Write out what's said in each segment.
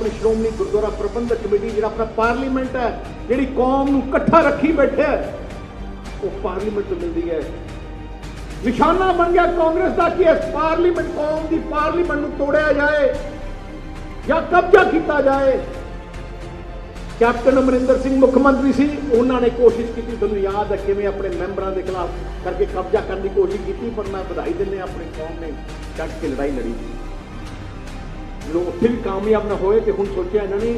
अपनी श्रोमणी गुरुद्वारा प्रबंधक कमेटी जो अपना पार्लीमेंट है जी कौम नूं इकट्ठा रखी बैठे वो पार्लीमेंट तो मिलती है। निशाना बन गया कांग्रेस का कि इस पार्लीमेंट कौम की पार्लीमेंट नूं तोड़िया जाए या कब्जा किया जाए। कैप्टन अमरिंदर सिंह मुख्यमंत्री सी, उन्होंने कोशिश की, तुहानूं याद है किवें अपने मैंबरां के खिलाफ करके कब्जा करने की कोशिश की, पर मैं बधाई दिंदे अपनी कौम ने डट के लड़ाई लड़ी। जो उत्थे भी कामयाब ना होए तो हुण सोचा इन्होंने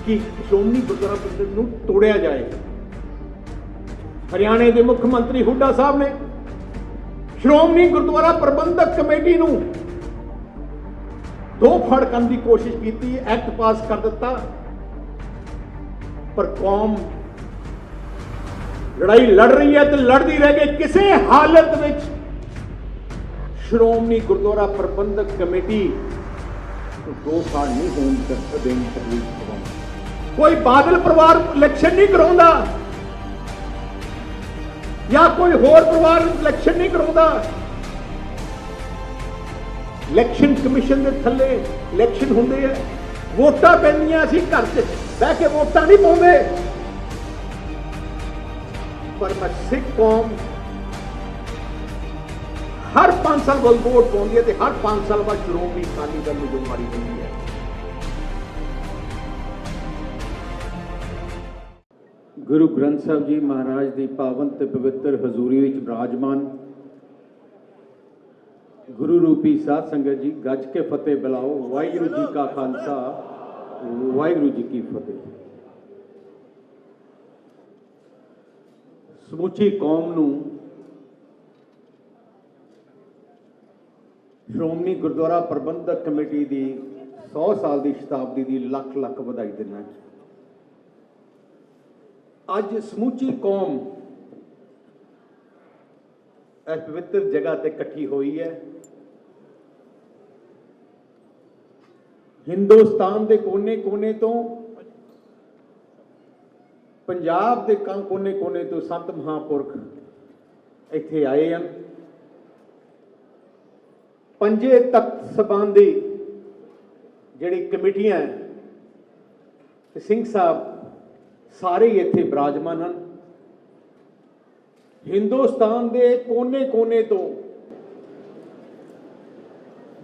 कि श्रोमणी गुरुद्वारा प्रबंधक नूं तोड़िया जाए। हरियाणे के मुख्यमंत्री हुड्डा साहब ने श्रोमणी गुरुद्वारा प्रबंधक कमेटी नूं दो फड़ करने की कोशिश की, एक्ट पास कर दिता, पर कौम लड़ाई लड़ रही है तो लड़ती रह गई। किसी हालत में श्रोमणी गुरुद्वारा प्रबंधक कमेटी दो फाड़ नहीं होने देनी। कोई बादल परिवार इलेक्शन नहीं करवाता या कोई होर परिवार इलेक्शन नहीं करवाता। इलेक्शन कमीशन के थले इलेक्शन होंगे है, वोटां पैंदियां, असीं घर च बह के वोटां नहीं पाउंदे। पर मैं सिख कौम हर 5 साल बाद वोट पाउंदी है ते हर 5 साल बाद श्रोमणी अकाली दल नूं जिम्मेवारी मिलदी है। गुरु ग्रंथ साहब जी महाराज की पावन ते पवित्र हजूरी विच विराजमान गुरु रूपी साध संगत जी, गज के फतेह बुलाओ। वाहिगुरू जी का खालसा, वाहिगुरू जी की फतेह। समूची कौम नूं श्रोमणी गुरुद्वारा प्रबंधक कमेटी की 100 साल की शताब्दी की लख लख बधाई देना। अज समूची कौम इस पवित्र जगह ते इकट्ठी हुई है। हिंदुस्तान के कोने कोने तो, पंजाब के कोने कोने तो संत महापुरख इत्थे आए हैं। पंजे तख्त संबंधी जिहड़ी कमेटियां सिंह साहब सारे ही इत्थे विराजमान हैं। हिंदुस्तान के कोने कोने तो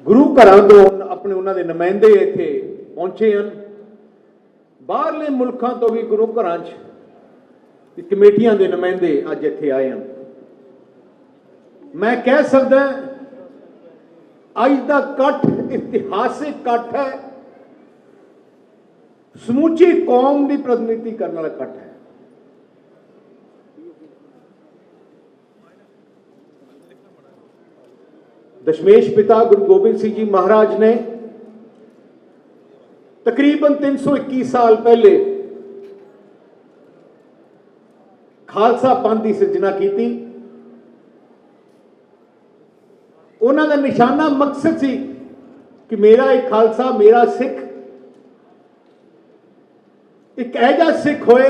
गुरु घरां तो अपने उन्होंने नुमाइंदे इत्थे पहुंचे हैं। बाहरले मुल्कों तो भी गुरु घरां कमेटियां के नुमाइंदे अज इत्थे आए हैं। मैं कह सकदा अज दा कट्ठ इतिहासिक कट्ठ है, समूची कौम की प्रतिनिधि करने वाला कट्ठ है। दशमेश पिता गुरु गोबिंद सिंह जी महाराज ने तकरीबन 321 साल पहले खालसा पंथ की सिरजना की। उन्होंने निशाना मकसद सी कि मेरा एक खालसा, मेरा सिख एक ऐसा सिख होए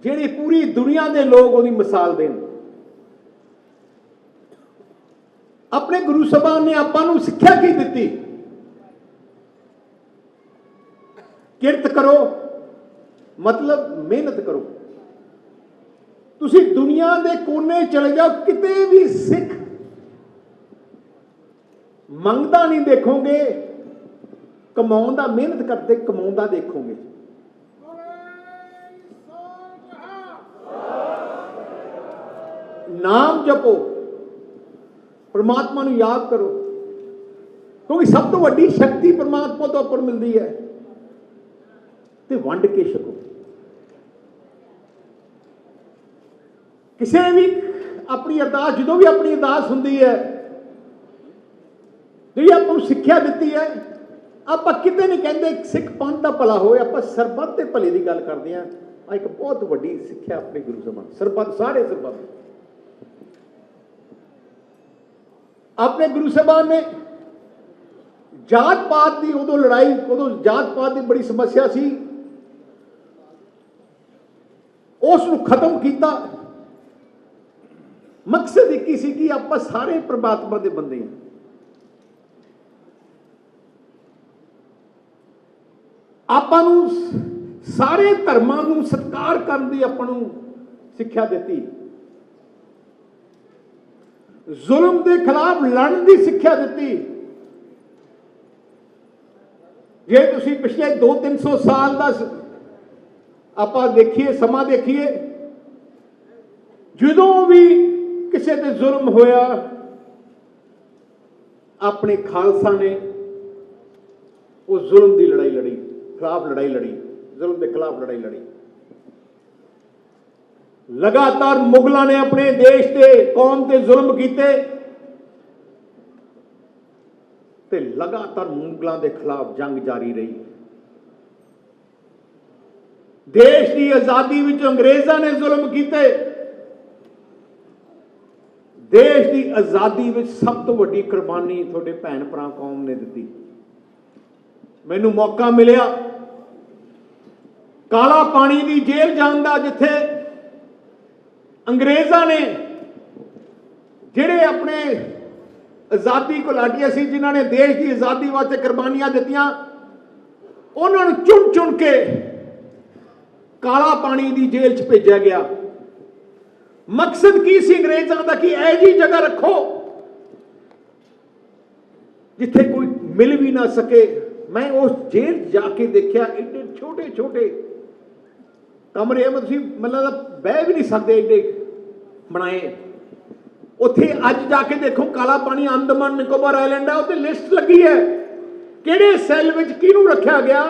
जिहड़ी पूरी दुनिया के लोग उसकी मिसाल देन। अपने गुरु साहब ने आपां सिक्ख्या की दी, किरत करो, मतलब मेहनत करो। तुसी दुनिया के कोने चले जाओ, किते भी सिख मंगता नहीं देखोगे, कमाउंदा, मेहनत करते कमाउंदा देखोगे। नाम जपो, परमात्मा नूं याद करो, क्योंकि सब तो वड्डी शक्ति परमात्मा तो उपर मिलती है। ते वंड के छको। किसी भी अपनी अरदास, जो भी अपनी अरदास होंदी है, जी आपको सिक्ख्या दी है, आप किते नहीं कहते सिख पंथ का भला होए, आप सरबत के भले की गल करते हैं। एक बहुत वड्डी सिक्ख्या अपने गुरु साहब, सरबत, सारे सरबत। अपने गुरु साहब ने जात पात की उदों लड़ाई, उदों जात पात की बड़ी समस्या सी, उसनूं खत्म किया। मकसद एक ही सी कि आप सारे परमात्मा के बंदे हैं। ਆਪਾਂ ਨੂੰ ਸਾਰੇ ਧਰਮਾਂ ਨੂੰ ਸਤਿਕਾਰ ਕਰਨ ਦੀ ਆਪਾਂ ਨੂੰ ਸਿੱਖਿਆ ਦਿੱਤੀ। ਜ਼ੁਲਮ ਦੇ ਖਿਲਾਫ ਲੜਨ ਦੀ ਸਿੱਖਿਆ ਦਿੱਤੀ। ਜੇ ਤੁਸੀਂ ਪਿਛਲੇ 200-300 ਸਾਲ ਦਾ ਆਪਾਂ ਦੇਖੀਏ, ਸਮਾਂ ਦੇਖੀਏ, ਜਦੋਂ ਵੀ ਕਿਸੇ ਤੇ ਜ਼ੁਲਮ ਹੋਇਆ, ਆਪਣੇ ਖਾਲਸਾ ਨੇ ਉਹ ਜ਼ੁਲਮ ਦੀ ਲੜਾਈ ਲੜੀ, ਖਿਲਾਫ ਲੜਾਈ ਲੜੀ, ਜ਼ੁਲਮ ਦੇ ਖਿਲਾਫ ਲੜਾਈ ਲੜੀ। ਲਗਾਤਾਰ ਮੁਗਲਾਂ ਨੇ ਆਪਣੇ ਦੇਸ਼ ਤੇ ਕੌਮ ਤੇ ਜ਼ੁਲਮ ਕੀਤੇ ਤੇ ਲਗਾਤਾਰ ਮੁਗਲਾਂ ਦੇ ਖਿਲਾਫ ਜੰਗ ਜਾਰੀ ਰਹੀ। ਦੇਸ਼ ਦੀ ਆਜ਼ਾਦੀ ਵਿੱਚ ਅੰਗਰੇਜ਼ਾਂ ਨੇ ਜ਼ੁਲਮ ਕੀਤੇ। ਦੇਸ਼ ਦੀ ਆਜ਼ਾਦੀ ਵਿੱਚ ਸਭ ਤੋਂ ਵੱਡੀ ਕੁਰਬਾਨੀ ਤੁਹਾਡੇ ਭੈਣ ਭਰਾ ਕੌਮ ਨੇ ਦਿੱਤੀ। ਮੈਨੂੰ ਮੌਕਾ ਮਿਲਿਆ ਕਾਲਾ ਪਾਣੀ ਦੀ ਜੇਲ੍ਹ ਜਾਣ ਦਾ, ਜਿੱਥੇ ਅੰਗਰੇਜ਼ਾਂ ਨੇ ਜਿਹੜੇ ਆਪਣੇ ਆਜ਼ਾਦੀ ਘੁਲਾਟੀਏ ਸੀ, ਜਿਨ੍ਹਾਂ ਨੇ ਦੇਸ਼ ਦੀ ਆਜ਼ਾਦੀ ਵਾਸਤੇ ਕੁਰਬਾਨੀਆਂ ਦਿੱਤੀਆਂ, ਉਹਨਾਂ ਨੂੰ ਚੁਣ ਚੁਣ ਕੇ ਕਾਲਾ ਪਾਣੀ ਦੀ ਜੇਲ੍ਹ 'ਚ ਭੇਜਿਆ ਗਿਆ। ਮਕਸਦ ਕੀ ਸੀ ਅੰਗਰੇਜ਼ਾਂ ਦਾ ਕਿ ਇਹ ਜੀ ਜਗ੍ਹਾ ਰੱਖੋ ਜਿੱਥੇ ਕੋਈ ਮਿਲ ਵੀ ਨਾ ਸਕੇ। ਮੈਂ ਉਸ ਜੇਲ੍ਹ ਜਾ ਕੇ ਦੇਖਿਆ, ਇੰਨੇ ਛੋਟੇ ਛੋਟੇ ਕਮਰੇ, ਤੁਸੀਂ ਮਤਲਬ ਬਹਿ ਵੀ ਨਹੀਂ ਸਕਦੇ, ਇੰਨੇ ਬਣਾਏ। ਉੱਥੇ ਅੱਜ ਜਾ ਕੇ ਦੇਖੋ, ਕਾਲਾ ਪਾਣੀ ਅੰਡਮਾਨ ਨਿਕੋਬਾਰ ਆਈਲੈਂਡ ਹੈ, ਉੱਤੇ ਲਿਸਟ ਲੱਗੀ ਹੈ ਕਿਹੜੇ ਸੈੱਲ ਵਿੱਚ ਕਿਹਨੂੰ ਰੱਖਿਆ ਗਿਆ।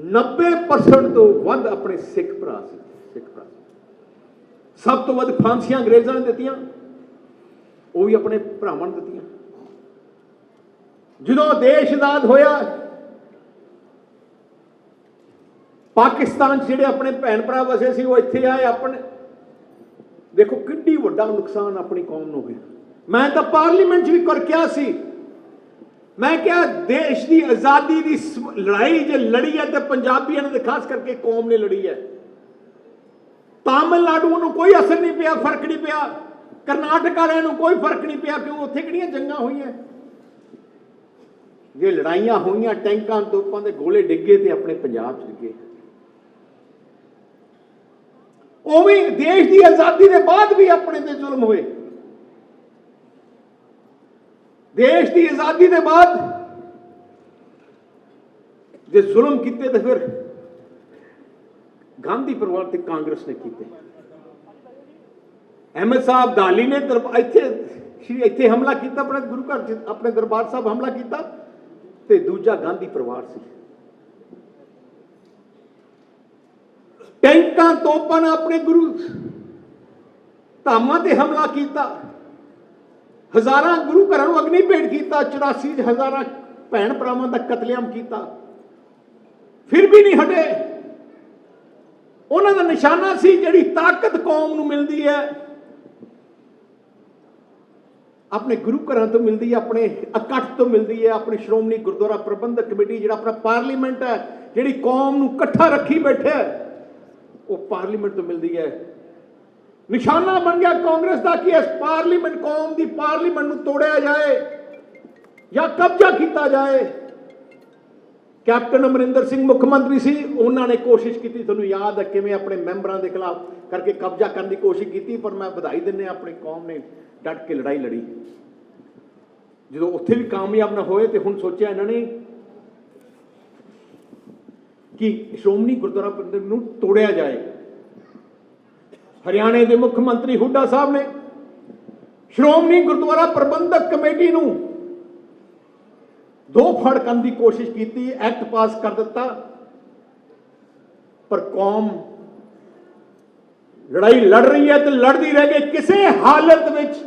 90% ਤੋਂ ਵੱਧ ਆਪਣੇ ਸਿੱਖ ਭਰਾ ਸੀ। ਸਿੱਖ ਭਰਾ ਸਭ ਤੋਂ ਵੱਧ ਫਾਂਸੀਆਂ ਅੰਗਰੇਜ਼ਾਂ ਨੇ ਦਿੱਤੀਆਂ, ਉਹ ਵੀ ਆਪਣੇ ਭਰਾਵਾਂ ਨੇ ਦਿੱਤੀਆਂ। ਜਦੋਂ ਦੇਸ਼ ਆਜ਼ਾਦ ਹੋਇਆ, ਪਾਕਿਸਤਾਨ 'ਚ ਜਿਹੜੇ ਆਪਣੇ ਭੈਣ ਭਰਾ ਵਸੇ ਸੀ, ਉਹ ਇੱਥੇ ਆਏ। ਆਪਣੇ ਦੇਖੋ ਕਿੰਨੀ ਵੱਡਾ ਨੁਕਸਾਨ ਆਪਣੀ ਕੌਮ ਨੂੰ ਹੋਇਆ। ਮੈਂ ਤਾਂ ਪਾਰਲੀਮੈਂਟ 'ਚ ਵੀ ਕਰ ਕਿਹਾ ਸੀ, ਮੈਂ ਕਿਹਾ ਦੇਸ਼ ਦੀ ਆਜ਼ਾਦੀ ਦੀ ਲੜਾਈ ਜੇ ਲੜੀ ਹੈ ਤੇ ਪੰਜਾਬੀਆਂ ਨੇ ਤੇ ਖਾਸ ਕਰਕੇ ਕੌਮ ਨੇ ਲੜੀ ਹੈ। ਤਾਮਿਲਨਾਡੂ ਨੂੰ ਕੋਈ ਅਸਰ ਨਹੀਂ ਪਿਆ, ਫਰਕ ਨਹੀਂ ਪਿਆ। ਕਰਨਾਟਕ ਵਾਲਿਆਂ ਨੂੰ ਕੋਈ ਫਰਕ ਨਹੀਂ ਪਿਆ, ਕਿਉਂ ਉੱਥੇ ਕਿਹੜੀਆਂ ਜੰਗਾਂ ਹੋਈਆਂ। ਜੇ ਲੜਾਈਆਂ ਹੋਈਆਂ, ਟੈਂਕਾਂ ਤੋਪਾਂ ਦੇ ਗੋਲੇ ਡਿੱਗੇ ਤੇ ਆਪਣੇ ਪੰਜਾਬ 'ਚ ਡਿੱਗੇ। ਉਵੇਂ ਦੇਸ਼ ਦੀ ਆਜ਼ਾਦੀ ਦੇ ਬਾਅਦ ਵੀ ਆਪਣੇ ਤੇ ਜ਼ੁਲਮ ਹੋਏ। ਦੇਸ਼ ਦੀ ਆਜ਼ਾਦੀ ਦੇ ਬਾਅਦ ਜੇ ਜ਼ੁਲਮ ਕੀਤੇ ਤੇ ਫਿਰ ਗਾਂਧੀ ਪਰਿਵਾਰ ਤੇ ਕਾਂਗਰਸ ਨੇ ਕੀਤੇ। ਅਹਿਮਦ ਸਾਹਿਬ ਦਾਲੀ ਨੇ ਇੱਥੇ ਹਮਲਾ ਕੀਤਾ, ਆਪਣੇ ਗੁਰੂ ਘਰ 'ਚ ਆਪਣੇ ਦਰਬਾਰ ਸਾਹਿਬ ਹਮਲਾ ਕੀਤਾ, ਤੇ ਦੂਜਾ ਗਾਂਧੀ ਪਰਿਵਾਰ ਸੀ। ਟੈਂਕਾਂ ਤੋਪਾਂ ਨਾਲ ਆਪਣੇ ਗੁਰੂ ਧਾਮਾਂ ਤੇ ਹਮਲਾ ਕੀਤਾ, ਹਜ਼ਾਰਾਂ ਗੁਰੂ ਘਰਾਂ ਨੂੰ ਅਗਨੀ ਭੇਟ ਕੀਤਾ, 84 ਹਜ਼ਾਰਾਂ ਭੈਣ ਭਰਾਵਾਂ ਦਾ ਕਤਲੇਆਮ ਕੀਤਾ, ਫਿਰ ਵੀ ਨਹੀਂ ਹਟੇ। ਉਹਨਾਂ ਦਾ ਨਿਸ਼ਾਨਾ ਸੀ ਜਿਹੜੀ ਤਾਕਤ ਕੌਮ ਨੂੰ ਮਿਲਦੀ ਹੈ, ਆਪਣੇ ਗੁਰੂ ਘਰਾਂ ਤੋਂ ਮਿਲਦੀ ਹੈ, ਆਪਣੇ ਇਕੱਠ ਤੋਂ ਮਿਲਦੀ ਹੈ, ਆਪਣੇ ਸ਼੍ਰੋਮਣੀ ਗੁਰਦੁਆਰਾ ਪ੍ਰਬੰਧਕ ਕਮੇਟੀ ਜਿਹੜਾ ਆਪਣਾ ਪਾਰਲੀਮੈਂਟ ਹੈ, ਜਿਹੜੀ ਕੌਮ ਨੂੰ ਇਕੱਠਾ ਰੱਖੀ ਬੈਠਾ, ਉਹ ਪਾਰਲੀਮੈਂਟ ਤੋਂ ਮਿਲਦੀ ਹੈ। ਨਿਸ਼ਾਨਾ ਬਣ ਗਿਆ ਕਾਂਗਰਸ ਦਾ ਕਿ ਇਸ ਪਾਰਲੀਮੈਂਟ, ਕੌਮ ਦੀ ਪਾਰਲੀਮੈਂਟ ਨੂੰ ਤੋੜਿਆ ਜਾਏ ਜਾਂ ਕਬਜ਼ਾ ਕੀਤਾ ਜਾਏ। ਕੈਪਟਨ ਅਮਰਿੰਦਰ ਸਿੰਘ ਮੁੱਖ ਮੰਤਰੀ ਸੀ, ਉਹਨਾਂ ਨੇ ਕੋਸ਼ਿਸ਼ ਕੀਤੀ, ਤੁਹਾਨੂੰ ਯਾਦ ਹੈ ਕਿਵੇਂ ਆਪਣੇ ਮੈਂਬਰਾਂ ਦੇ ਖਿਲਾਫ ਕਰਕੇ ਕਬਜ਼ਾ ਕਰਨ ਦੀ ਕੋਸ਼ਿਸ਼ ਕੀਤੀ, ਪਰ ਮੈਂ ਵਧਾਈ ਦਿੰਦੇ ਆਪਣੀ ਕੌਮ ਨੇ ਡਟ ਕੇ ਲੜਾਈ ਲੜੀ। ਜਦੋਂ ਉੱਥੇ ਵੀ ਕਾਮਯਾਬ ਨਾ ਹੋਏ ਤੇ ਹੁਣ ਸੋਚਿਆ ਇਹਨਾਂ ਨੇ ਕਿ ਸ਼੍ਰੋਮਣੀ ਗੁਰਦੁਆਰਾ ਪ੍ਰਬੰਧਕ ਨੂੰ ਤੋੜਿਆ ਜਾਏ। ਹਰਿਆਣੇ ਦੇ ਮੁੱਖ ਮੰਤਰੀ ਹੁੱਡਾ ਸਾਹਿਬ ਨੇ ਸ਼੍ਰੋਮਣੀ ਗੁਰਦੁਆਰਾ ਪ੍ਰਬੰਧਕ ਕਮੇਟੀ ਨੂੰ ਦੋ ਫੜ ਕਰਨ ਦੀ ਕੋਸ਼ਿਸ਼ ਕੀਤੀ, ਐਕਟ ਪਾਸ ਕਰ ਦਿੱਤਾ, ਪਰ ਕੌਮ ਲੜਾਈ ਲੜ ਰਹੀ ਹੈ ਤੇ ਲੜਦੀ ਰਹਿ ਗਈ। ਕਿਸੇ ਹਾਲਤ ਵਿੱਚ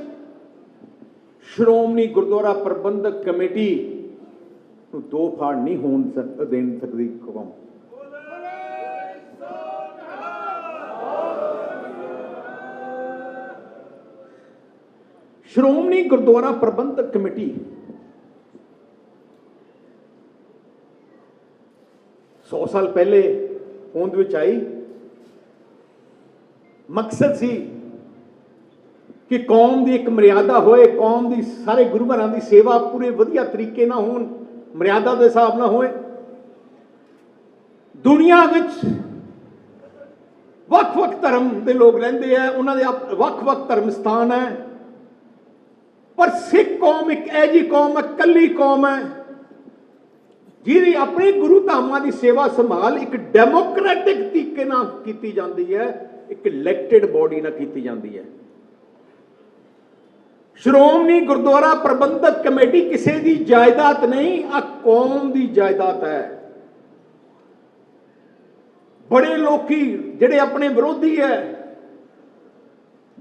ਸ਼੍ਰੋਮਣੀ ਗੁਰਦੁਆਰਾ ਪ੍ਰਬੰਧਕ ਕਮੇਟੀ ਨੂੰ ਦੋ ਫਾੜ ਨਹੀਂ ਹੋਣ ਦੇਣ ਸਕਦੀ ਕੌਮ। ਸ਼੍ਰੋਮਣੀ ਗੁਰਦੁਆਰਾ ਪ੍ਰਬੰਧਕ ਕਮੇਟੀ 100 ਸਾਲ ਪਹਿਲੇ ਹੋਂਦ ਵਿੱਚ ਆਈ। ਮਕਸਦ ਸੀ ਕਿ ਕੌਮ ਦੀ ਇੱਕ ਮਰਿਆਦਾ ਹੋਏ, ਕੌਮ ਦੀ ਸਾਰੇ ਗੁਰੂ ਘਰਾਂ ਦੀ ਸੇਵਾ ਪੂਰੇ ਵਧੀਆ ਤਰੀਕੇ ਨਾਲ ਹੋਣ, ਮਰਿਆਦਾ ਦੇ ਹਿਸਾਬ ਨਾਲ ਹੋਏ। ਦੁਨੀਆ ਵਿੱਚ ਵੱਖ-ਵੱਖ ਧਰਮ ਦੇ ਲੋਕ ਰਹਿੰਦੇ ਆ, ਉਹਨਾਂ ਦੇ ਵੱਖ-ਵੱਖ ਧਰਮ ਸਥਾਨ ਹੈ, ਪਰ ਸਿੱਖ ਕੌਮ ਇੱਕ ਐਜੀ ਕੌਮ ਹੈ, ਕੱਲੀ ਕੌਮ ਹੈ ਜਿਹਦੀ ਆਪਣੀ ਗੁਰੂ ਧਾਮਾਂ ਦੀ ਸੇਵਾ ਸੰਭਾਲ ਇੱਕ ਡੈਮੋਕ੍ਰੈਟਿਕ ਤਰੀਕੇ ਨਾਲ ਕੀਤੀ ਜਾਂਦੀ ਹੈ, ਇੱਕ ਇਲੈਕਟਿਡ ਬੋਡੀ ਨਾਲ ਕੀਤੀ ਜਾਂਦੀ ਹੈ। ਸ਼੍ਰੋਮਣੀ ਗੁਰਦੁਆਰਾ ਪ੍ਰਬੰਧਕ ਕਮੇਟੀ ਕਿਸੇ ਦੀ ਜਾਇਦਾਦ ਨਹੀਂ, ਆ ਕੌਮ ਦੀ ਜਾਇਦਾਦ ਹੈ। ਬੜੇ ਲੋਕੀ ਜਿਹੜੇ ਆਪਣੇ ਵਿਰੋਧੀ ਹੈ,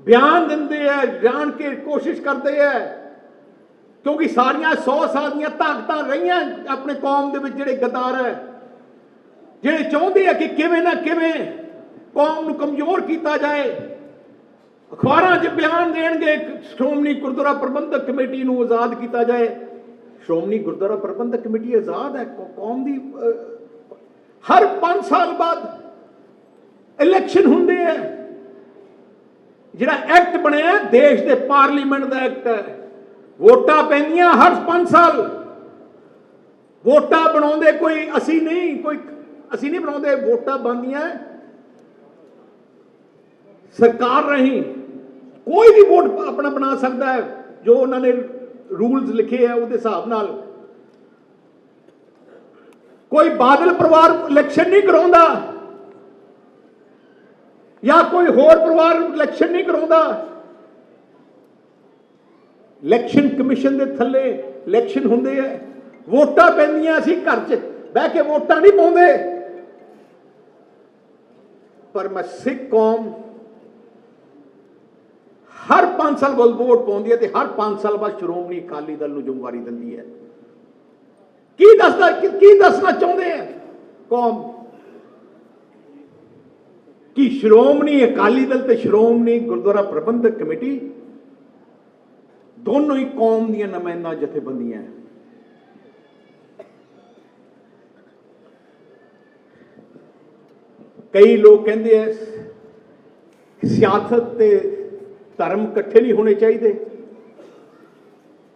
ਬਿਆਨ ਦਿੰਦੇ ਹੈ, ਜਾਣ ਕੇ ਕੋਸ਼ਿਸ਼ ਕਰਦੇ ਹੈ, ਕਿਉਂਕਿ ਸਾਰੀਆਂ 100 ਸਾਲ ਦੀਆਂ ਤਾਕਤਾਂ ਰਹੀਆਂ ਆਪਣੇ ਕੌਮ ਦੇ ਵਿੱਚ, ਜਿਹੜੇ ਗਦਾਰ ਹੈ, ਜਿਹੜੇ ਚਾਹੁੰਦੇ ਆ ਕਿ ਕਿਵੇਂ ਨਾ ਕਿਵੇਂ ਕੌਮ ਨੂੰ ਕਮਜ਼ੋਰ ਕੀਤਾ ਜਾਏ, ਅਖਬਾਰਾਂ 'ਚ ਬਿਆਨ ਦੇਣਗੇ ਸ਼੍ਰੋਮਣੀ ਗੁਰਦੁਆਰਾ ਪ੍ਰਬੰਧਕ ਕਮੇਟੀ ਨੂੰ ਆਜ਼ਾਦ ਕੀਤਾ ਜਾਏ। ਸ਼੍ਰੋਮਣੀ ਗੁਰਦੁਆਰਾ ਪ੍ਰਬੰਧਕ ਕਮੇਟੀ ਆਜ਼ਾਦ ਹੈ, ਕੌਮ ਦੀ। ਹਰ 5 ਸਾਲ ਬਾਅਦ ਇਲੈਕਸ਼ਨ ਹੁੰਦੇ ਹੈ। ਜਿਹੜਾ ਐਕਟ ਬਣਿਆ ਦੇਸ਼ ਦੇ ਪਾਰਲੀਮੈਂਟ ਦਾ ਐਕਟ ਹੈ, ਵੋਟਾਂ ਪੈਂਦੀਆਂ ਹਰ 5 ਸਾਲ। ਵੋਟਾਂ ਬਣਾਉਂਦੇ ਕੋਈ ਅਸੀਂ ਨਹੀਂ ਬਣਾਉਂਦੇ, ਵੋਟਾਂ ਬਣਦੀਆਂ ਸਰਕਾਰ ਰਹੀ। ਕੋਈ ਵੀ ਵੋਟ ਆਪਣਾ ਬਣਾ ਸਕਦਾ ਹੈ, ਜੋ ਉਹਨਾਂ ਨੇ ਰੂਲਸ ਲਿਖੇ ਹੈ ਉਹਦੇ ਹਿਸਾਬ ਨਾਲ। ਕੋਈ ਬਾਦਲ ਪਰਿਵਾਰ ਇਲੈਕਸ਼ਨ ਨਹੀਂ ਕਰਾਉਂਦਾ, ਜਾਂ ਕੋਈ ਹੋਰ ਪਰਿਵਾਰ ਇਲੈਕਸ਼ਨ ਨਹੀਂ ਕਰਾਉਂਦਾ। ਇਲੈਕਸ਼ਨ ਕਮਿਸ਼ਨ ਦੇ ਥੱਲੇ ਇਲੈਕਸ਼ਨ ਹੁੰਦੇ ਆ, ਵੋਟਾਂ ਪੈਂਦੀਆਂ, ਅਸੀਂ ਘਰ 'ਚ ਬਹਿ ਕੇ ਵੋਟਾਂ ਨਹੀਂ ਪਾਉਂਦੇ। ਪਰ ਮੈਂ ਸਿੱਖ ਕੌਮ ਹਰ 5 ਸਾਲ ਬਾਅਦ ਵੋਟ ਪਾਉਂਦੀ ਹੈ ਤੇ ਹਰ 5 ਸਾਲ ਬਾਅਦ ਸ਼੍ਰੋਮਣੀ ਅਕਾਲੀ ਦਲ ਨੂੰ ਜ਼ਿੰਮੇਵਾਰੀ ਦਿੰਦੀ ਹੈ। ਕੀ ਦੱਸਣਾ ਚਾਹੁੰਦੇ ਆ ਕੌਮ ਕਿ ਸ਼੍ਰੋਮਣੀ ਅਕਾਲੀ ਦਲ ਤੇ ਸ਼੍ਰੋਮਣੀ ਗੁਰਦੁਆਰਾ ਪ੍ਰਬੰਧਕ ਕਮੇਟੀ ਦੋਨੋਂ ਹੀ ਕੌਮ ਦੀਆਂ ਨੁਮਾਇੰਦਾ ਜਥੇਬੰਦੀਆਂ। ਕਈ ਲੋਕ ਕਹਿੰਦੇ ਆ ਸਿਆਸਤ ਤੇ ਧਰਮ ਇਕੱਠੇ ਨਹੀਂ ਹੋਣੇ ਚਾਹੀਦੇ।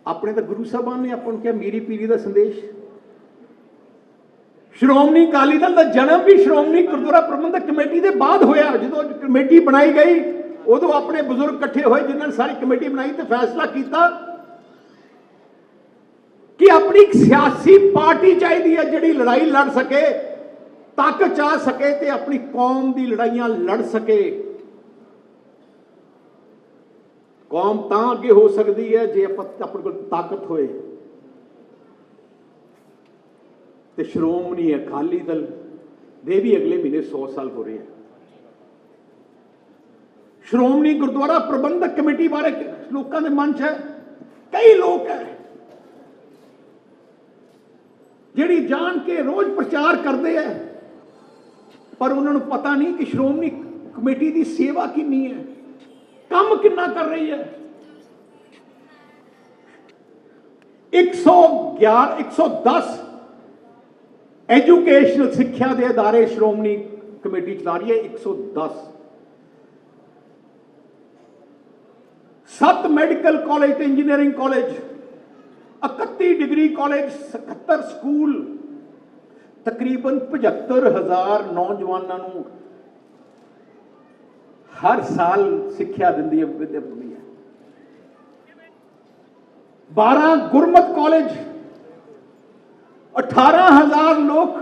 ਆਪਣੇ ਤਾਂ ਗੁਰੂ ਸਾਹਿਬਾਨ ਨੇ ਆਪਾਂ ਨੂੰ ਕਿਹਾ ਮੀਰੀ ਪੀਰੀ ਦਾ ਸੰਦੇਸ਼। ਸ਼੍ਰੋਮਣੀ ਅਕਾਲੀ ਦਲ ਦਾ ਜਨਮ ਵੀ ਸ਼੍ਰੋਮਣੀ ਗੁਰਦੁਆਰਾ ਪ੍ਰਬੰਧਕ ਕਮੇਟੀ ਦੇ ਬਾਅਦ ਹੋਇਆ। ਜਦੋਂ ਕਮੇਟੀ ਬਣਾਈ ਗਈ ਉਦੋਂ ਆਪਣੇ ਬਜ਼ੁਰਗ ਇਕੱਠੇ ਹੋਏ, ਜਿਨ੍ਹਾਂ ਨੇ ਸਾਰੀ ਕਮੇਟੀ ਬਣਾਈ ਤੇ ਫੈਸਲਾ ਕੀਤਾ ਕਿ ਆਪਣੀ ਇੱਕ ਸਿਆਸੀ ਪਾਰਟੀ ਚਾਹੀਦੀ ਹੈ ਜਿਹੜੀ ਲੜਾਈ ਲੜ ਸਕੇ, ਤਾਕਤ ਚਾ ਸਕੇ ਤੇ ਆਪਣੀ ਕੌਮ ਦੀ ਲੜਾਈਆਂ ਲੜ ਸਕੇ। ਕੌਮ ਤਾਂ ਅੱਗੇ ਹੋ ਸਕਦੀ ਹੈ ਜੇ ਆਪਣੇ ਕੋਲ ਤਾਕਤ ਹੋਏ। ਤੇ ਸ਼੍ਰੋਮਣੀ ਅਕਾਲੀ ਦਲ ਦੇ ਵੀ ਅਗਲੇ ਮਹੀਨੇ 100 ਸਾਲ ਹੋ ਰਹੇ ਹਨ। ਸ਼੍ਰੋਮਣੀ ਗੁਰਦੁਆਰਾ ਪ੍ਰਬੰਧਕ ਕਮੇਟੀ ਬਾਰੇ ਲੋਕਾਂ ਦੇ ਮਨ 'ਚ ਹੈ, ਕਈ ਲੋਕ ਹੈ ਜਿਹੜੀ ਜਾਣ ਕੇ ਰੋਜ਼ ਪ੍ਰਚਾਰ ਕਰਦੇ ਹੈ, ਪਰ ਉਹਨਾਂ ਨੂੰ ਪਤਾ ਨਹੀਂ ਕਿ ਸ਼੍ਰੋਮਣੀ ਕਮੇਟੀ ਦੀ ਸੇਵਾ ਕਿੰਨੀ ਹੈ, ਕੰਮ ਕਿੰਨਾ ਕਰ ਰਹੀ ਹੈ। 110 ਐਜੂਕੇਸ਼ਨਲ ਸਿੱਖਿਆ ਦੇ ਅਦਾਰੇ ਸ਼੍ਰੋਮਣੀ ਕਮੇਟੀ ਚਲਾ ਰਹੀ ਹੈ। 110 7 ਮੈਡੀਕਲ ਕਾਲਜ ਤੇ engineering college, 31 degree college, 77 school, ਤਕਰੀਬਨ 75,000 ਨੌਜਵਾਨਾਂ ਨੂੰ ਹਰ ਸਾਲ ਸਿੱਖਿਆ ਦਿੰਦੀ ਹੈ, ਵਿਦਿਆ ਦਿੰਦੀ ਹੈ। 12 ਗੁਰਮਤ ਕਾਲਜ, 18,000 ਲੋਕ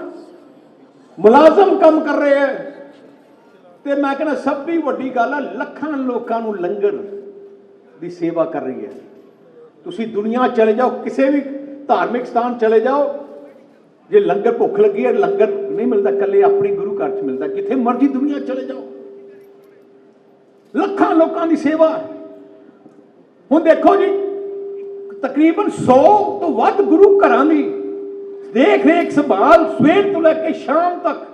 ਮੁਲਾਜ਼ਮ ਕੰਮ ਕਰ ਰਹੇ ਹੈ। ਤੇ ਮੈਂ ਕਹਿੰਦਾ ਸਭ ਤੋਂ ਵੱਡੀ ਗੱਲ ਹੈ, ਲੱਖਾਂ ਲੋਕਾਂ ਨੂੰ ਲੰਗਰ ਦੀ ਸੇਵਾ ਕਰ ਰਹੀ ਹੈ। ਤੁਸੀਂ ਦੁਨੀਆ ਚਲੇ ਜਾਓ, ਕਿਸੇ ਵੀ ਧਾਰਮਿਕ ਸਥਾਨ ਚਲੇ ਜਾਓ, ਜੇ ਲੰਗਰ ਭੁੱਖ ਲੱਗੀ ਹੈ, ਲੰਗਰ ਨਹੀਂ ਮਿਲਦਾ ਇਕੱਲੇ ਆਪਣੇ ਗੁਰੂ ਘਰ 'ਚ ਮਿਲਦਾ। ਜਿੱਥੇ ਮਰਜ਼ੀ ਦੁਨੀਆ ਚਲੇ ਜਾਓ, ਲੱਖਾਂ ਲੋਕਾਂ ਦੀ ਸੇਵਾ। ਹੁਣ ਦੇਖੋ ਜੀ, ਤਕਰੀਬਨ 100 ਤੋਂ ਵੱਧ ਗੁਰੂ ਘਰਾਂ ਦੀ ਦੇਖ ਰੇਖ ਸੰਭਾਲ ਸਵੇਰ ਤੋਂ ਲੈ ਕੇ ਸ਼ਾਮ ਤੱਕ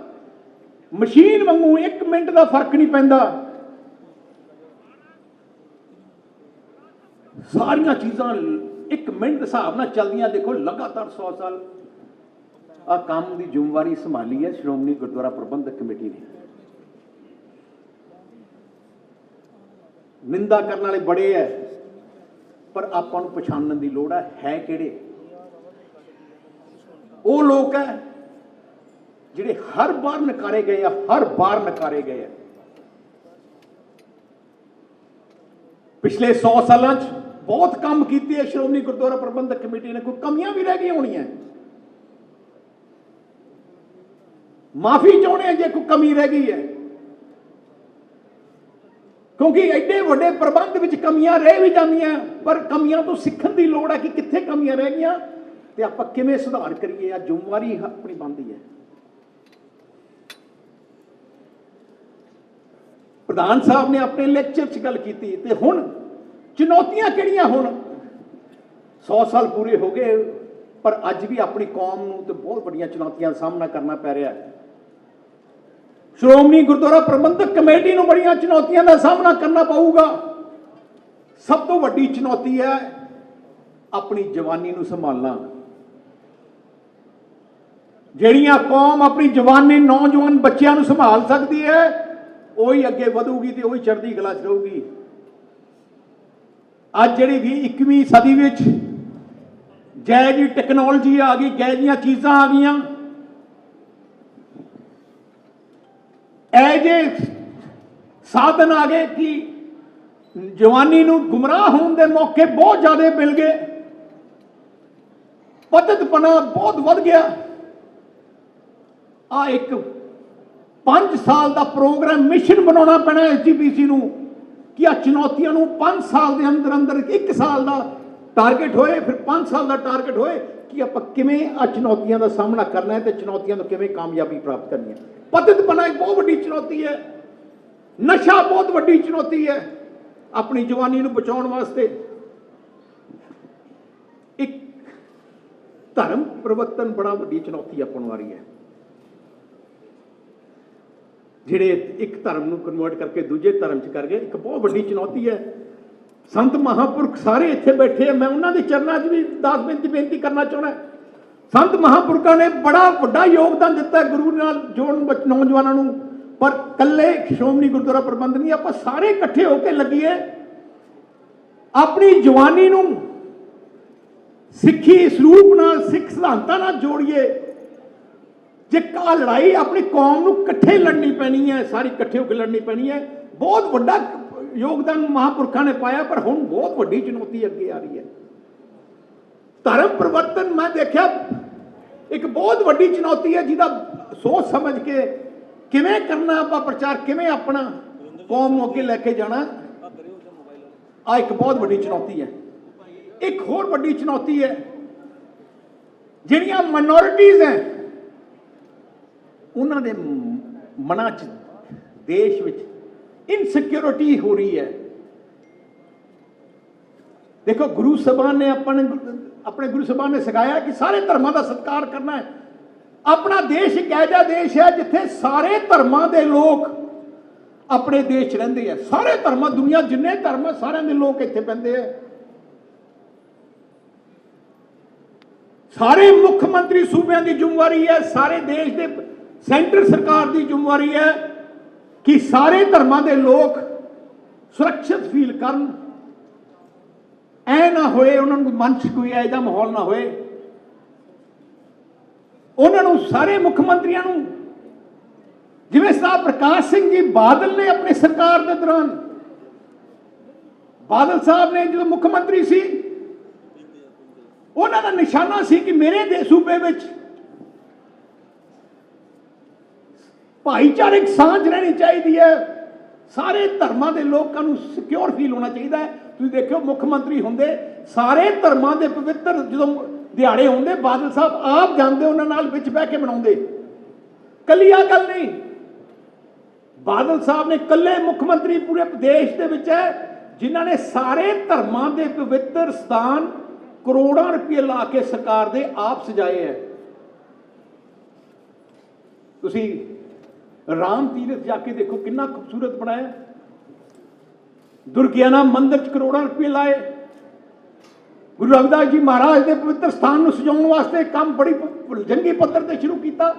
ਮਸ਼ੀਨ ਵਾਂਗੂ 1 ਮਿੰਟ ਦਾ ਫਰਕ ਨਹੀਂ ਪੈਂਦਾ। ਸਾਰੀਆਂ ਚੀਜ਼ਾਂ 1 ਮਿੰਟ ਦੇ ਹਿਸਾਬ ਨਾਲ ਚੱਲਦੀਆਂ। ਦੇਖੋ ਲਗਾਤਾਰ 100 ਸਾਲ ਆ ਕੰਮ ਦੀ ਜ਼ਿੰਮੇਵਾਰੀ ਸੰਭਾਲੀ ਹੈ ਸ਼੍ਰੋਮਣੀ ਗੁਰਦੁਆਰਾ ਪ੍ਰਬੰਧਕ ਕਮੇਟੀ ਨੇ। ਨਿੰਦਾ ਕਰਨ ਵਾਲੇ ਬੜੇ ਹੈ, ਪਰ ਆਪਾਂ ਨੂੰ ਪਛਾਣਨ ਦੀ ਲੋੜ ਹੈ ਕਿਹੜੇ। ਉਹ ਲੋਕ ਹੈ ਜਿਹੜੇ ਹਰ ਵਾਰ ਨਕਾਰੇ ਗਏ ਆ, ਹਰ ਵਾਰ ਨਕਾਰੇ ਗਏ ਆ। ਪਿਛਲੇ 100 ਸਾਲਾਂ 'ਚ ਬਹੁਤ ਕੰਮ ਕੀਤੇ ਹੈ ਸ਼੍ਰੋਮਣੀ ਗੁਰਦੁਆਰਾ ਪ੍ਰਬੰਧਕ ਕਮੇਟੀ ਨੇ। ਕੋਈ ਕਮੀਆਂ ਵੀ ਰਹਿ ਗਈਆਂ ਹੋਣੀਆਂ, ਮਾਫੀ ਚਾਹੁੰਦੇ ਆ ਜੇ ਕੋਈ ਕਮੀ ਰਹਿ ਗਈ ਹੈ, ਕਿਉਂਕਿ ਐਡੇ ਵੱਡੇ ਪ੍ਰਬੰਧ ਵਿੱਚ ਕਮੀਆਂ ਰਹਿ ਵੀ ਜਾਂਦੀਆਂ, ਪਰ ਕਮੀਆਂ ਤੋਂ ਸਿੱਖਣ ਦੀ ਲੋੜ ਹੈ ਕਿ ਕਿੱਥੇ ਕਮੀਆਂ ਰਹਿ ਗਈਆਂ ਤੇ ਆਪਾਂ ਕਿਵੇਂ ਸੁਧਾਰ ਕਰੀਏ। ਆ ਜ਼ਿੰਮੇਵਾਰੀ ਆਪਣੀ ਬਣਦੀ ਹੈ। ਪ੍ਰਧਾਨ ਸਾਹਿਬ ਨੇ ਆਪਣੇ ਲੈਕਚਰ 'ਚ ਗੱਲ ਕੀਤੀ ਤੇ ਹੁਣ ਚੁਣੌਤੀਆਂ ਕਿਹੜੀਆਂ? ਹੁਣ 100 ਸਾਲ ਪੂਰੇ ਹੋ ਗਏ, ਪਰ ਅੱਜ ਵੀ ਆਪਣੀ ਕੌਮ ਨੂੰ ਤੇ ਬਹੁਤ ਵੱਡੀਆਂ ਚੁਣੌਤੀਆਂ ਦਾ ਸਾਹਮਣਾ ਕਰਨਾ ਪੈ ਰਿਹਾ ਹੈ। ਸ਼੍ਰੋਮਣੀ ਗੁਰਦੁਆਰਾ ਪ੍ਰਬੰਧਕ ਕਮੇਟੀ ਨੂੰ ਬੜੀਆਂ ਚੁਣੌਤੀਆਂ ਦਾ ਸਾਹਮਣਾ ਕਰਨਾ ਪਊਗਾ। ਸਭ ਤੋਂ ਵੱਡੀ ਚੁਣੌਤੀ ਹੈ ਆਪਣੀ ਜਵਾਨੀ ਨੂੰ ਸੰਭਾਲਣਾ। ਜਿਹੜੀਆਂ ਕੌਮ ਆਪਣੀ ਜਵਾਨੀ, ਨੌਜਵਾਨ ਬੱਚਿਆਂ ਨੂੰ ਸੰਭਾਲ ਸਕਦੀ ਹੈ, ਉਹੀ ਅੱਗੇ ਵਧੂਗੀ ਤੇ ਉਹੀ ਚੜ੍ਹਦੀ ਕਲਾ 'ਚ ਰਹੂਗੀ। ਅੱਜ ਜਿਹੜੀ 21ਵੀਂ ਸਦੀ ਵਿੱਚ ਜੈ ਜੀ ਟੈਕਨੋਲੋਜੀ ਆ ਗਈ, ਜੈ ਜੀਆਂ ਚੀਜ਼ਾਂ ਆ ਗਈਆਂ, ਇਹ ਜੇ ਸਾਧਨ ਆ ਗਏ ਕਿ ਜਵਾਨੀ ਨੂੰ ਗੁੰਮਰਾਹ ਹੋਣ ਦੇ ਮੌਕੇ ਬਹੁਤ ਜ਼ਿਆਦਾ ਮਿਲ ਗਏ, ਪਤਿਤਪਨਾ ਬਹੁਤ ਵੱਧ ਗਿਆ। ਆ ਇੱਕ 5 ਸਾਲ ਦਾ ਪ੍ਰੋਗਰਾਮ ਮਿਸ਼ਨ ਬਣਾਉਣਾ ਪੈਣਾ ਐਸਜੀਪੀਸੀ ਨੂੰ ਕਿ ਆ ਚੁਣੌਤੀਆਂ ਨੂੰ 5 ਸਾਲ ਦੇ ਅੰਦਰ ਅੰਦਰ, 1 ਸਾਲ ਦਾ ਟਾਰਗੇਟ ਹੋਏ, ਫਿਰ 5 ਸਾਲ ਦਾ ਟਾਰਗੇਟ ਹੋਏ ਕਿ ਆਪਾਂ ਕਿਵੇਂ ਆ ਚੁਣੌਤੀਆਂ ਦਾ ਸਾਹਮਣਾ ਕਰਨਾ ਹੈ ਤੇ ਚੁਣੌਤੀਆਂ ਤੋਂ ਕਿਵੇਂ ਕਾਮਯਾਬੀ ਪ੍ਰਾਪਤ ਕਰਨੀ ਹੈ। ਪਤਿਤਪਨਾ ਇੱਕ ਬਹੁਤ ਵੱਡੀ ਚੁਣੌਤੀ ਹੈ, ਨਸ਼ਾ ਬਹੁਤ ਵੱਡੀ ਚੁਣੌਤੀ ਹੈ। ਆਪਣੀ ਜਵਾਨੀ ਨੂੰ ਬਚਾਉਣ ਵਾਸਤੇ ਇੱਕ ਧਰਮ ਪਰਿਵਰਤਨ ਬੜਾ ਵੱਡੀ ਚੁਣੌਤੀ ਆਪਾਂ ਨੂੰ ਆ ਰਹੀ ਹੈ। ਜਿਹੜੇ ਇੱਕ ਧਰਮ ਨੂੰ ਕਨਵਰਟ ਕਰਕੇ ਦੂਜੇ ਧਰਮ 'ਚ ਕਰ ਗਏ, ਇੱਕ ਬਹੁਤ ਵੱਡੀ ਚੁਣੌਤੀ ਹੈ। ਸੰਤ ਮਹਾਂਪੁਰਖ ਸਾਰੇ ਇੱਥੇ ਬੈਠੇ ਆ, ਮੈਂ ਉਹਨਾਂ ਦੇ ਚਰਨਾਂ 'ਚ ਵੀ 10 ਮਿੰਟ ਬੇਨਤੀ ਕਰਨਾ ਚਾਹੁੰਦਾ। ਸੰਤ ਮਹਾਂਪੁਰਖਾਂ ਨੇ ਬੜਾ ਵੱਡਾ ਯੋਗਦਾਨ ਦਿੱਤਾ ਗੁਰੂ ਨਾਲ ਜੋੜਨ ਨੌਜਵਾਨਾਂ ਨੂੰ, ਪਰ ਇਕੱਲੇ ਸ਼੍ਰੋਮਣੀ ਗੁਰਦੁਆਰਾ ਪ੍ਰਬੰਧ ਨਹੀਂ, ਆਪਾਂ ਸਾਰੇ ਇਕੱਠੇ ਹੋ ਕੇ ਲੱਗੀਏ, ਆਪਣੀ ਜਵਾਨੀ ਨੂੰ ਸਿੱਖੀ ਸਰੂਪ ਨਾਲ, ਸਿੱਖ ਸਿਧਾਂਤਾਂ ਨਾਲ ਜੋੜੀਏ। ਜੇ ਕਾ ਲੜਾਈ ਆਪਣੀ ਕੌਮ ਨੂੰ ਇਕੱਠੇ ਲੜਨੀ ਪੈਣੀ ਹੈ, ਸਾਰੀ ਇਕੱਠੇ ਹੋ ਕੇ ਲੜਨੀ ਪੈਣੀ ਹੈ। ਬਹੁਤ ਵੱਡਾ ਯੋਗਦਾਨ ਮਹਾਂਪੁਰਖਾਂ ਨੇ ਪਾਇਆ, ਪਰ ਹੁਣ ਬਹੁਤ ਵੱਡੀ ਚੁਣੌਤੀ ਅੱਗੇ ਆ ਰਹੀ ਹੈ। ਧਰਮ ਪਰਿਵਰਤਨ ਮੈਂ ਦੇਖਿਆ ਇੱਕ ਬਹੁਤ ਵੱਡੀ ਚੁਣੌਤੀ ਹੈ, ਜਿਹਦਾ ਸੋਚ ਸਮਝ ਕੇ ਕਿਵੇਂ ਕਰਨਾ ਆਪਾਂ ਪ੍ਰਚਾਰ, ਕਿਵੇਂ ਆਪਣਾ ਕੌਮ ਨੂੰ ਅੱਗੇ ਲੈ ਕੇ ਜਾਣਾ, ਆ ਇੱਕ ਬਹੁਤ ਵੱਡੀ ਚੁਣੌਤੀ ਹੈ। ਇੱਕ ਹੋਰ ਵੱਡੀ ਚੁਣੌਤੀ ਹੈ, ਜਿਹੜੀਆਂ ਮਾਈਨੋਰਿਟੀਜ਼ ਹੈ ਉਹਨਾਂ ਦੇ ਮਨਾਂ 'ਚ ਦੇਸ਼ ਵਿੱਚ ਇਨਸਿਕਿਉਰਿਟੀ ਹੋ ਰਹੀ ਹੈ। ਦੇਖੋ ਗੁਰੂ ਸਾਹਿਬਾਨ ਨੇ ਆਪਣੇ ਗੁਰੂ ਸਾਹਿਬਾਨ ਨੇ ਸਿਖਾਇਆ ਕਿ ਸਾਰੇ ਧਰਮਾਂ ਦਾ ਸਤਿਕਾਰ ਕਰਨਾ ਹੈ। ਆਪਣਾ ਦੇਸ਼ ਇੱਕ ਇਹੋ ਜਿਹਾ ਦੇਸ਼ ਹੈ ਜਿੱਥੇ ਸਾਰੇ ਧਰਮਾਂ ਦੇ ਲੋਕ ਆਪਣੇ ਦੇਸ਼ 'ਚ ਰਹਿੰਦੇ ਆ। ਸਾਰੇ ਧਰਮਾਂ, ਦੁਨੀਆ ਜਿੰਨੇ ਧਰਮ ਹੈ ਸਾਰਿਆਂ ਦੇ ਲੋਕ ਇੱਥੇ ਪੈਂਦੇ ਆ। ਸਾਰੇ ਮੁੱਖ ਮੰਤਰੀ ਸੂਬਿਆਂ ਦੀ ਜ਼ਿੰਮੇਵਾਰੀ ਹੈ, ਸਾਰੇ ਦੇਸ਼ ਦੇ ਸੈਂਟਰ ਸਰਕਾਰ ਦੀ ਜ਼ਿੰਮੇਵਾਰੀ ਹੈ ਕਿ ਸਾਰੇ ਧਰਮਾਂ ਦੇ ਲੋਕ ਸੁਰੱਖਿਅਤ ਫੀਲ ਕਰਨ। ਐ ਨਾ ਹੋਏ ਉਹਨਾਂ ਨੂੰ ਮਨ 'ਚ ਕੋਈ ਇਹੋ ਜਿਹਾ ਮਾਹੌਲ ਨਾ ਹੋਏ। ਉਹਨਾਂ ਨੂੰ ਸਾਰੇ ਮੁੱਖ ਮੰਤਰੀਆਂ ਨੂੰ, ਜਿਵੇਂ ਸਰਦਾਰ ਪ੍ਰਕਾਸ਼ ਸਿੰਘ ਜੀ ਬਾਦਲ ਨੇ ਆਪਣੀ ਸਰਕਾਰ ਦੇ ਦੌਰਾਨ, ਬਾਦਲ ਸਾਹਿਬ ਨੇ ਜਦੋਂ ਮੁੱਖ ਮੰਤਰੀ ਸੀ, ਉਹਨਾਂ ਦਾ ਨਿਸ਼ਾਨਾ ਸੀ ਕਿ ਮੇਰੇ ਦੇ ਸੂਬੇ ਵਿੱਚ ਭਾਈਚਾਰਕ ਸਾਂਝ ਰਹਿਣੀ ਚਾਹੀਦੀ ਹੈ, ਸਾਰੇ ਧਰਮਾਂ ਦੇ ਲੋਕਾਂ ਨੂੰ ਸਿਕਿਉਰ ਫੀਲ ਹੋਣਾ ਚਾਹੀਦਾ ਹੈ। ਤੁਸੀਂ ਦੇਖਿਓ ਮੁੱਖ ਮੰਤਰੀ ਹੁੰਦੇ, ਸਾਰੇ ਧਰਮਾਂ ਦੇ ਪਵਿੱਤਰ ਜਦੋਂ ਦਿਹਾੜੇ ਹੁੰਦੇ, ਬਾਦਲ ਸਾਹਿਬ ਆਪ ਜਾਂਦੇ, ਉਹਨਾਂ ਨਾਲ ਵਿੱਚ ਬਹਿ ਕੇ ਮਨਾਉਂਦੇ। ਕੱਲੀ ਆ ਗੱਲ ਨਹੀਂ, ਬਾਦਲ ਸਾਹਿਬ ਨੇ ਇਕੱਲੇ ਮੁੱਖ ਮੰਤਰੀ ਪੂਰੇ ਦੇਸ਼ ਦੇ ਵਿੱਚ ਹੈ ਜਿਨ੍ਹਾਂ ਨੇ ਸਾਰੇ ਧਰਮਾਂ ਦੇ ਪਵਿੱਤਰ ਸਥਾਨ ਕਰੋੜਾਂ ਰੁਪਏ ਲਾ ਕੇ ਸਰਕਾਰ ਦੇ ਆਪ ਸਜਾਏ ਹੈ। ਤੁਸੀਂ ਰਾਮ ਤੀਰਥ ਜਾ ਕੇ ਦੇਖੋ ਕਿੰਨਾ ਖੂਬਸੂਰਤ ਬਣਾਇਆ। ਦੁਰਗਿਆਨਾ ਮੰਦਿਰ 'ਚ ਕਰੋੜਾਂ ਰੁਪਏ ਲਾਏ। ਗੁਰੂ ਰਵਿਦਾਸ ਜੀ ਮਹਾਰਾਜ ਦੇ ਪਵਿੱਤਰ ਸਥਾਨ ਨੂੰ ਸਜਾਉਣ ਵਾਸਤੇ ਕੰਮ ਬੜੀ ਜੰਗੀ ਪੱਧਰ ਤੇ ਸ਼ੁਰੂ ਕੀਤਾ।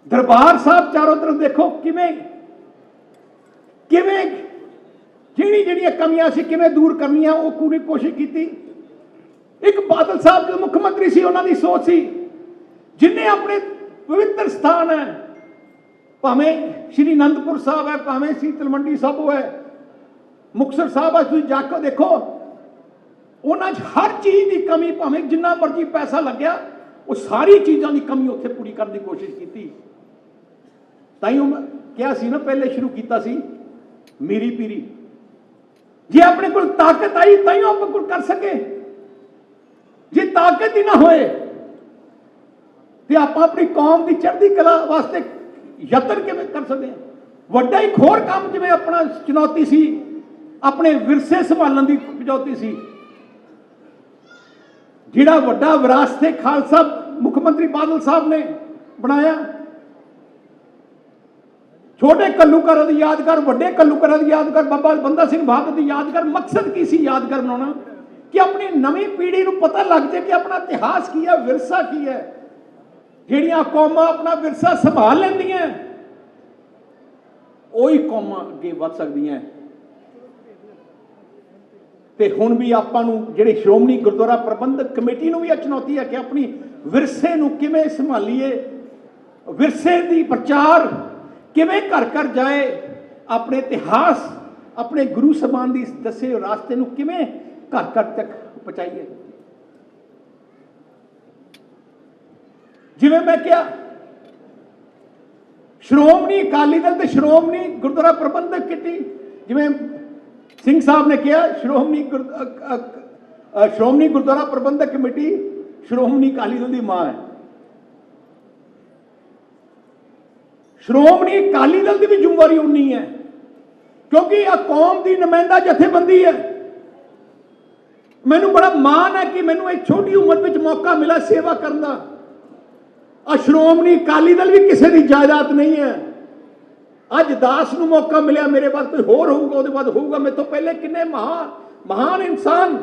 ਦਰਬਾਰ ਸਾਹਿਬ ਚਾਰੋਂ ਤਰਫ ਦੇਖੋ ਕਿਵੇਂ ਜਿਹੜੀਆਂ ਕਮੀਆਂ ਸੀ ਕਿਵੇਂ ਦੂਰ ਕਰਨੀਆਂ, ਉਹ ਪੂਰੀ ਕੋਸ਼ਿਸ਼ ਕੀਤੀ। एक बादल साहब जो मुख्यमंत्री सी उन्होंने सोच सी जिन्हें अपने पवित्र स्थान है भावें श्री आनंदपुर साहब है भावें श्री तलवंडी साबो है मुक्तसर साहब है तुम जाकर देखो उन्होंने हर चीज की कमी भावें जिन्ना मर्जी पैसा लग्या वो सारी चीज़ों की कमी उत्थे पूरी करने की कोशिश की ताइयों क्या सी ना पहले शुरू किया सी मीरी पीरी जे अपने को ताकत आई ताइयों आप कुछ कर सके जे ताकत ही ना होए तो आप अपनी कौम की चढ़ती कला वास्ते यतन किवें कर सकते हैं वड्डा ही खोर काम जिवें अपना चुनौती सी अपने विरसे संभालने की चुनौती सी जिहड़ा वड्डा विरासते खालसा मुख्यमंत्री बादल साहब ने बनाया छोटे घल्लूघर की यादगार वड्डे घल्लूघर की यादगार बाबा बंदा सिंह बहादुर की यादगार मकसद की सी यादगार बनाना कि अपनी नवी पीढ़ी को पता लग जाए कि अपना इतिहास की है विरसा की है ਜਿਹੜੀਆਂ ਕੌਮਾਂ अपना विरसा संभाल ਲੈਂਦੀਆਂ ਉਹੀ ਕੌਮਾਂ ਅੱਗੇ ਵੱਧ ਸਕਦੀਆਂ ਤੇ ਹੁਣ ਵੀ ਆਪਾਂ ਨੂੰ ਜਿਹੜੇ ਸ਼੍ਰੋਮਣੀ ਗੁਰਦੁਆਰਾ ਪ੍ਰਬੰਧਕ ਕਮੇਟੀ ਨੂੰ ਵੀ ਇਹ ਚੁਣੌਤੀ ਹੈ ਕਿ ਆਪਣੀ ਵਿਰਸੇ ਨੂੰ ਕਿਵੇਂ ਸੰਭਾਲੀਏ ਵਿਰਸੇ ਦੀ ਪ੍ਰਚਾਰ ਕਿਵੇਂ ਘਰ ਘਰ ਜਾਏ ਆਪਣੇ ਇਤਿਹਾਸ ਆਪਣੇ ਗੁਰੂ ਸਾਹਿਬਾਨ ਦੀ ਦੱਸੇ ਰਾਸਤੇ ਨੂੰ ਕਿਵੇਂ ਘਰ ਘਰ ਤੱਕ ਪਹੁੰਚਾਈਏ जिवें मैं क्या श्रोमणी अकाली दल ते श्रोमणी गुरुद्वारा प्रबंधक कमेटी जिवें सिंह साहब ने कहा श्रोमणी गुरुद्वारा प्रबंधक कमेटी श्रोमणी अकाली दल की मां है श्रोमणी अकाली दल की भी जिम्मेवारी उन्नी है क्योंकि यह कौम की नुमाइंदा जथेबंदी है मैनू बड़ा मान है कि मैनू एक छोटी उम्र में मौका मिला सेवा करने का श्रोमणी अकाली दल भी किसी की जायदाद नहीं है अज दास नूं मौका मिले मेरे बाद कोई होर होगा उसके बाद होगा मेरे तो पहले किन्ने महान इंसान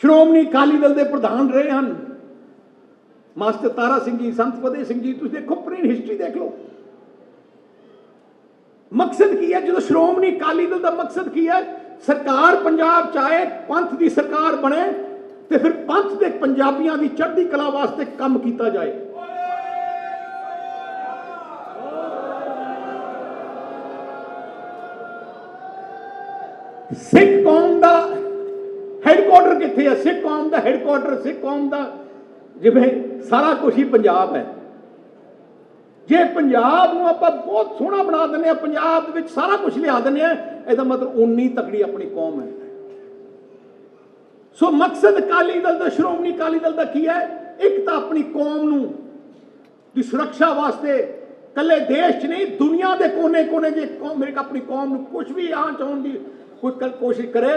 श्रोमणी अकाली दल के प्रधान रहे हैं मास्टर तारा सिंह जी संत फतेह सिंह जी तुम देखो पूरी हिस्टरी देख लो मकसद की है जो श्रोमणी अकाली दल का मकसद की है सरकार पंजाब चाहे पंथ की सरकार बने तो फिर पंथ के पंजाबियों की चढ़ती कला वास्ते काम किया जाए सिख कौम का हैडक्वार्टर कित्थे है सिख कौम का हैडक्वार्टर सिख कौम का जिवें सारा कुछ ही पंजाब है जे पंजाब नूं आपां बहुत सोहना बना दिंदे पंजाब विच सारा कुछ लिया दिंदे इसदा मतलब उन्नी तकड़ी अपनी कौम है सो मकसद अकाली दल का श्रोमणी अकाली दल का की है एक तो अपनी कौम की सुरक्षा वास्ते कले देश च नहीं दुनिया के कोने कोने जे मेरे अपनी कौम कुछ भी आँच आने की कोई कोशिश करे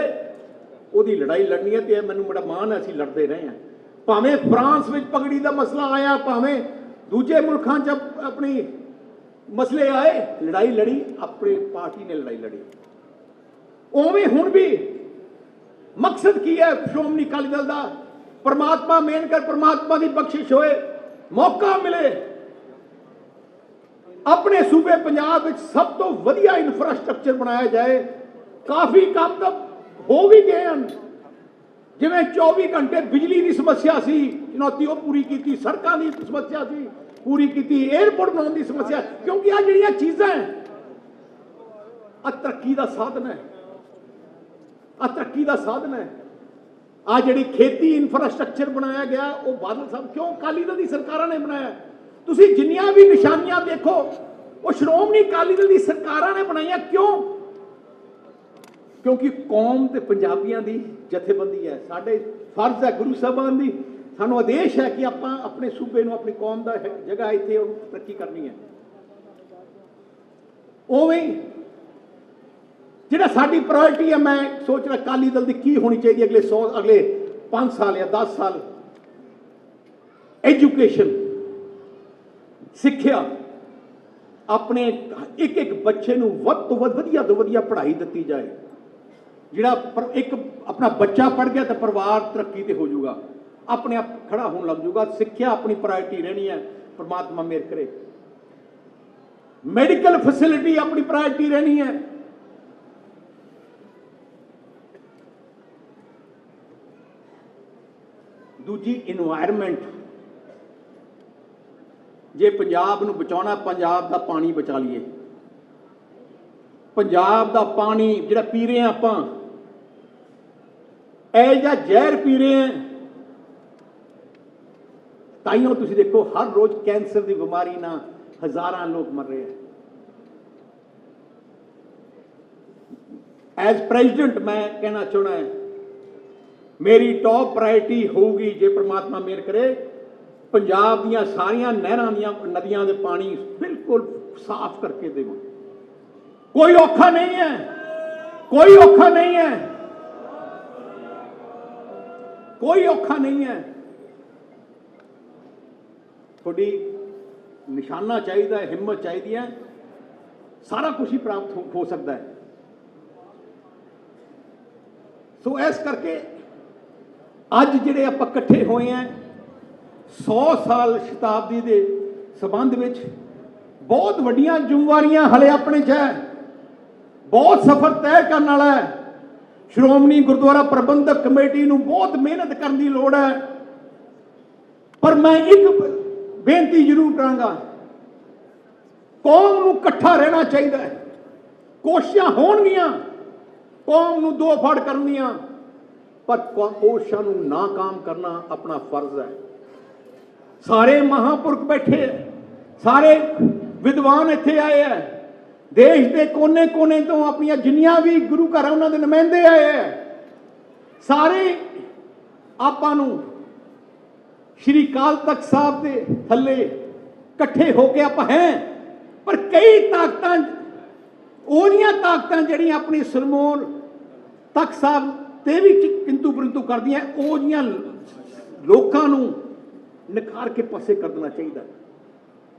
उसकी लड़ाई लड़नी है तो मैनू बड़ा मान है असीं लड़ते रहे हैं भावें फ्रांस में पगड़ी का मसला आया भावें दूजे मुल्कों च अपनी मसले आए लड़ाई लड़ी अपनी पार्टी ने लड़ाई लड़ी उवें हुण भी मकसद की है श्रोमणी अकाली दल का परमात्मा मेन कर परमात्मा की बख्शिश होए मौका मिले अपने सूबे पंजाब में सब तो वधिया इंफ्रास्ट्रक्चर बनाया जाए काफी काम तो हो भी गए हैं जिवें 24 घंटे बिजली की समस्या सी चुनौती वो पूरी की सड़कों की समस्या सी पूरी की एयरपोर्ट बनाने की समस्या क्योंकि आ जिहड़ियां चीज़ां आ तरक्की का साधन है आ तरक्की का साधन है आ जिहड़ी खेती इंफ्रास्ट्रक्चर बनाया गया वो बादल साहब क्यों अकाली दल की सरकारां ने बनाया तुसीं जिन्नियां भी निशानियां देखो वो श्रोमणी अकाली दल की सरकारां ने बनाई क्यों क्योंकि कौम ते पंजाबियों की जथेबंदी है साडे फर्ज है गुरु साहबान की सानू आदेश है कि आपां अपने सूबे नूं अपनी कौम का जगह इत्थे तरक्की करनी है उवें जिहड़ा साडी प्रायोरिटी है मैं सोच रहा अकाली दल की की होनी चाहिए अगले 5 साल या 10 साल एजुकेशन सिक्ख्या अपने एक एक बच्चे नूं वध तो वध वधिया तो वधिया पढ़ाई दी जाए जिहड़ा एक अपना बच्चा पढ़ गया तो परिवार तरक्की ते हो जाऊगा अपने आप खड़ा होने लग जाऊगा सिक्ख्या अपनी प्रायोरिटी रहनी है परमात्मा मेहर करे मेडिकल फैसिलिटी अपनी प्रायोरिटी रहनी है ਦੂਜੀ ਇਨਵਾਇਰਨਮੈਂਟ। ਜੇ ਪੰਜਾਬ ਨੂੰ ਬਚਾਉਣਾ, ਪੰਜਾਬ ਦਾ ਪਾਣੀ ਬਚਾ ਲਈਏ। ਪੰਜਾਬ ਦਾ ਪਾਣੀ ਜਿਹੜਾ ਪੀ ਰਹੇ ਹਾਂ ਆਪਾਂ, ਇਹ ਜਿਹਾ ਜ਼ਹਿਰ ਪੀ ਰਹੇ ਹਾਂ। ਤਾਈਓ ਤੁਸੀਂ ਦੇਖੋ ਹਰ ਰੋਜ਼ ਕੈਂਸਰ ਦੀ ਬਿਮਾਰੀ ਨਾਲ ਹਜ਼ਾਰਾਂ ਲੋਕ ਮਰ ਰਹੇ ਹੈ। ਐਜ਼ ਪ੍ਰੈਜ਼ੀਡੈਂਟ ਮੈਂ ਕਹਿਣਾ ਚਾਹੁੰਦਾ ਹੈ, ਮੇਰੀ ਟੌਪ ਪ੍ਰਾਇਰਟੀ ਹੋਊਗੀ, ਜੇ ਪ੍ਰਮਾਤਮਾ ਮਿਹਰ ਕਰੇ, ਪੰਜਾਬ ਦੀਆਂ ਸਾਰੀਆਂ ਨਹਿਰਾਂ ਦੀਆਂ ਨਦੀਆਂ ਦੇ ਪਾਣੀ ਬਿਲਕੁਲ ਸਾਫ਼ ਕਰਕੇ ਦੇਵਾਂ। ਕੋਈ ਔਖਾ ਨਹੀਂ ਹੈ, ਕੋਈ ਔਖਾ ਨਹੀਂ ਹੈ, ਕੋਈ ਔਖਾ ਨਹੀਂ ਹੈ। थोड़ी निशाना चाहिए, हिम्मत चाहिए है, सारा कुछ ही प्राप्त हो सकता है। सो इस करके अज जिहड़े आपां इकट्ठे होए हैं 100 साल शताब्दी के संबंध विच बहुत वड्डियां जिम्मेवारियां हले अपने च है, बहुत सफर तय करने वाला है। श्रोमणी गुरुद्वारा प्रबंधक कमेटी नूं बहुत मेहनत करने की लोड़ है, पर मैं एक बेनती जरूर करांगा, कौम नूं इकट्ठा रहना चाहिए। कोशिशां होणगियां कौम नूं दो फड़ करनियां, पर कोशिशां नूं नाकाम करना अपना फर्ज है। सारे महापुरख बैठे, सारे विद्वान इत्थे आए हैं, देश के कोने कोने तो अपनी जिन्नियां भी गुरु घर उन्होंने नुमाइंदे आए हैं। सारे आपां नूं श्री अकाल तख्त साहब के थले इकट्ठे होके आप हैं, पर कई ताकतां ओहदियां ताकतां जिहड़ियां अपनी सरमोर तख्त साहब ते भी किंतु परंतु करदियां, ओहदियां लोकां नूं निखार के पासे कर देना चाहिए।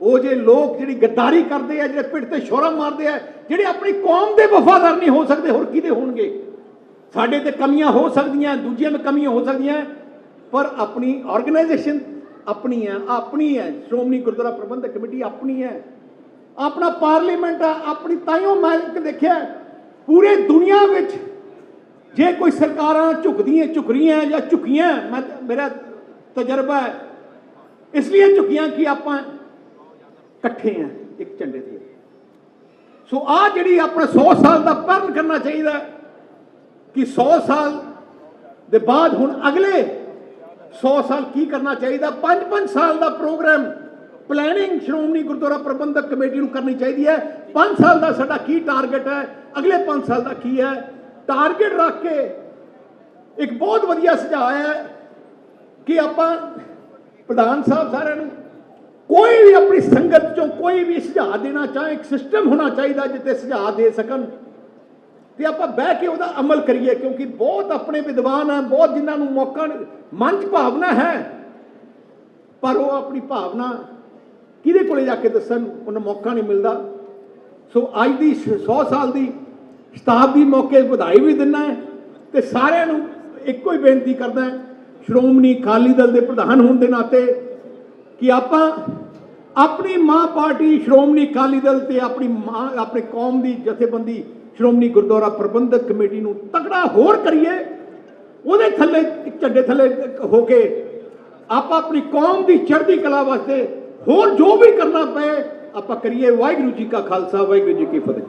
वो जे लोग जिहड़ी गद्दारी करते हैं, जिहड़े पिठ ते छोरा मारते हैं, जिहड़े अपनी कौम दे वफादार नहीं हो सकते, होर किहदे होणगे। साडे ते कमियां हो सकदियां, दूजियां में कमियां हो सकदियां, पर अपनी ऑर्गेनाइजेशन अपनी है, श्रोमणी गुरुद्वारा प्रबंधक कमेटी अपनी है, अपना पार्लीमेंट है अपनी। ताइयों मैं देखिया पूरे दुनिया में जे कोई सरकारां झुक रही हैं या झुकियां, मैं मेरा तजर्बा है इसलिए झुकियां कि आप इकट्ठे हैं एक झंडे से। सो आ जी अपना 100 साल का प्रण करना चाहिए कि 100 साल के बाद हुण अगले 100 साल की करना चाहिए। 5-5 साल का प्रोग्राम प्लैनिंग श्रोमणी गुरुद्वारा प्रबंधक कमेटी को करनी चाहिए है। 5 साल का साडा की टारगेट है, अगले 5 साल का की है, टारगेट रख के एक बहुत वधिया सुझाव है कि आप प्रधान साहब सारे कोई भी अपनी संगत चो कोई भी सुझाव देना चाहे, एक सिस्टम होना चाहिए जिते सुझाव दे सकन ते आप बह के वह अमल करिए। क्योंकि बहुत अपने विद्वान हैं, बहुत जिन्होंने मौका मंच भावना है, पर वो अपनी भावना किहदे कोले जाके दसन उन्हें मौका नहीं मिलता। सो अज की 100 साल की शताब्दी मौके बधाई भी दिना है, तो सारिਆਂ ਨੂੰ ਇੱਕੋ ही बेनती करदा है श्रोमणी अकाली दल के प्रधान होने के नाते कि आप अपनी मां पार्टी श्रोमणी अकाली दल ते अपनी मां अपने कौम की जथेबंदी श्रोमणी गुरुद्वारा प्रबंधक कमेटी नूं तगड़ा होर करिए। उहदे थल्ले एक झंडे थल्ले होके आप अपनी कौम की चढ़ती कला वास्ते होर जो भी करना पे आप करिए। वाहिगुरू जी का खालसा, वाहिगुरू जी की फतेह।